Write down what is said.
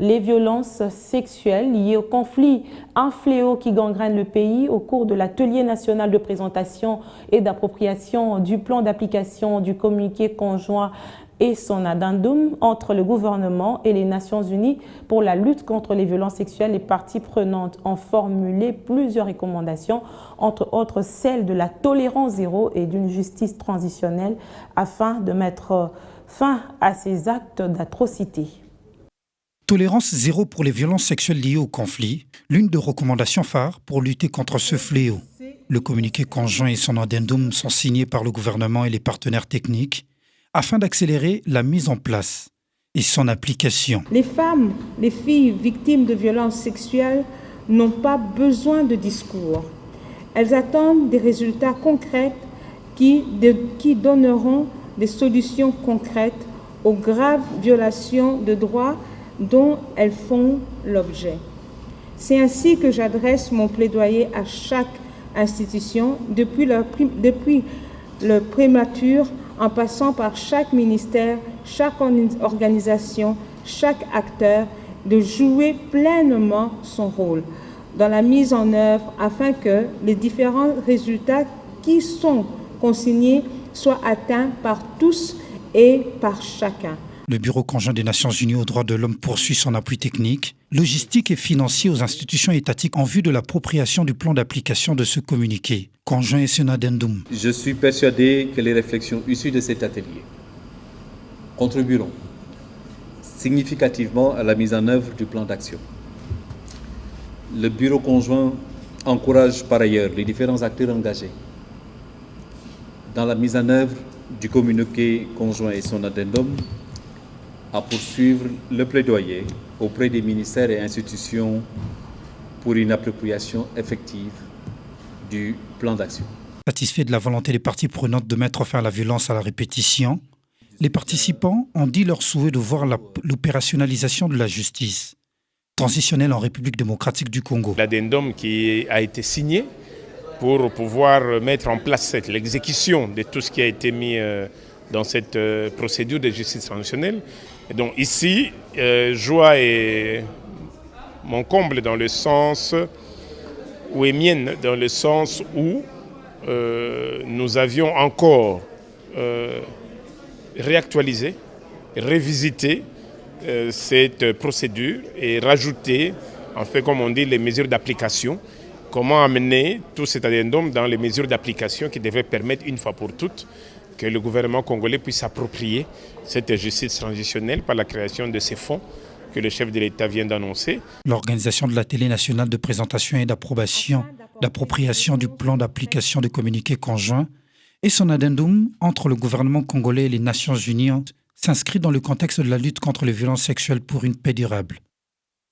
les violences sexuelles liées au conflit, un fléau qui gangrène le pays au cours de l'atelier national de présentation et d'appropriation du plan d'application du communiqué conjoint et son addendum entre le gouvernement et les Nations Unies pour la lutte contre les violences sexuelles. Les parties prenantes ont formulé plusieurs recommandations, entre autres celles de la tolérance zéro et d'une justice transitionnelle afin de mettre fin à ces actes d'atrocité. Tolérance zéro pour les violences sexuelles liées au conflit, l'une des recommandations phares pour lutter contre ce fléau. Le communiqué conjoint et son addendum sont signés par le gouvernement et les partenaires techniques afin d'accélérer la mise en place et son application. Les femmes, les filles victimes de violences sexuelles n'ont pas besoin de discours. Elles attendent des résultats concrets qui donneront des solutions concrètes aux graves violations de droits dont elles font l'objet. C'est ainsi que j'adresse mon plaidoyer à chaque institution, depuis le prématuré en passant par chaque ministère, chaque organisation, chaque acteur, de jouer pleinement son rôle dans la mise en œuvre afin que les différents résultats qui sont consignés soient atteints par tous et par chacun. Le Bureau conjoint des Nations Unies aux droits de l'homme poursuit son appui technique, logistique et financier aux institutions étatiques en vue de l'appropriation du plan d'application de ce communiqué, conjoint et son addendum. Je suis persuadé que les réflexions issues de cet atelier contribueront significativement à la mise en œuvre du plan d'action. Le Bureau conjoint encourage par ailleurs les différents acteurs engagés dans la mise en œuvre du communiqué conjoint et son addendum à poursuivre le plaidoyer auprès des ministères et institutions pour une appropriation effective du plan d'action. Satisfaits de la volonté des parties prenantes de mettre fin à la violence à la répétition, les participants ont dit leur souhait de voir l'opérationnalisation de la justice transitionnelle en République démocratique du Congo. L'addendum qui a été signé pour pouvoir mettre en place l'exécution de tout ce qui a été mis dans cette procédure de justice transitionnelle. Et donc ici, joie est mon comble dans le sens où est mienne, dans le sens où nous avions encore réactualisé, révisité cette procédure et rajouté, en fait, comme on dit, les mesures d'application. Comment amener tout cet addendum dans les mesures d'application qui devraient permettre une fois pour toutes que le gouvernement congolais puisse s'approprier cette justice transitionnelle par la création de ces fonds que le chef de l'État vient d'annoncer. L'organisation de l'atelier national de présentation et d'appropriation du plan d'application de communiqué conjoint et son addendum entre le gouvernement congolais et les Nations Unies s'inscrit dans le contexte de la lutte contre les violences sexuelles pour une paix durable.